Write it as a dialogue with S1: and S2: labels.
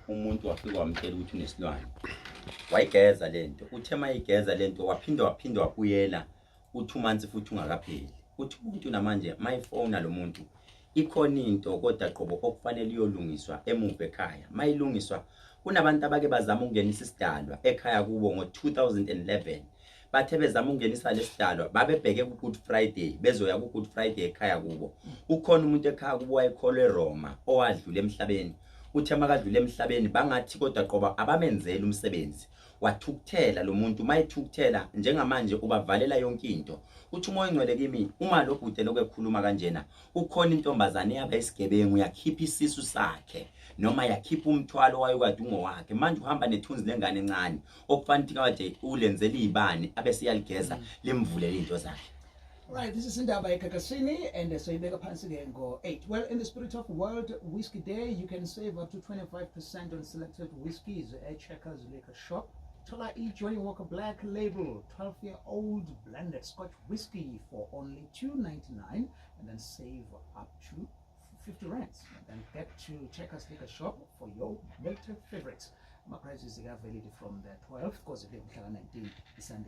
S1: umuntu wafika wamtshela ukuthi unesilwane wayigeza lento uthe mayigeza lento waphinda wabuyela u2 months futhi ungakapheli uthi umuntu namanje mayifona lo muntu ikhona into kodwa qobo okufanele iyolungiswa emuva ekhaya mayilungiswa kunabantu abake bazama ukungenisa isidalwa ekhaya kubo ngo2011 bathe bezama ukungenisa lesidalwa babebheke ku Good Friday bezoya ku Good Friday ekhaya kubo ukhona umuntu ekhaya kubo wayekholwe Roma owadlula emhlabeni uthe makadlula emhlabeni bangathi kodwa qoba abamenzela umsebenzi wathukuthela lo muntu mayithukuthela njengamanje ubavalela yonke into uthi umoya ingcwele kimi uma lo bhude lokukhuluma kanjena ukhona intombazane yaba isigebengu yakhipha isisu sakhe noma yakhipha umthwalo wayekade ungowakhe manje uhamba nethunzi lengane encane okufanele kade ulenzele izibani abese yaligeza limvulele into zakhe.
S2: Right, this is Indaba Ekakasini, and so you make a phansi again go 8. Well, in the spirit of World Whiskey Day, you can save up to 25% on selected whiskies at Checkers Liquor Shop. Tola E. Johnny Walker Black Label 12-year-old blended Scotch whiskey for only $2.99, and then save up to 50 rands. And then get to Checkers Liquor Shop for your melted favorites. My prices are valid from the 12th, because it will be 19 Sunday.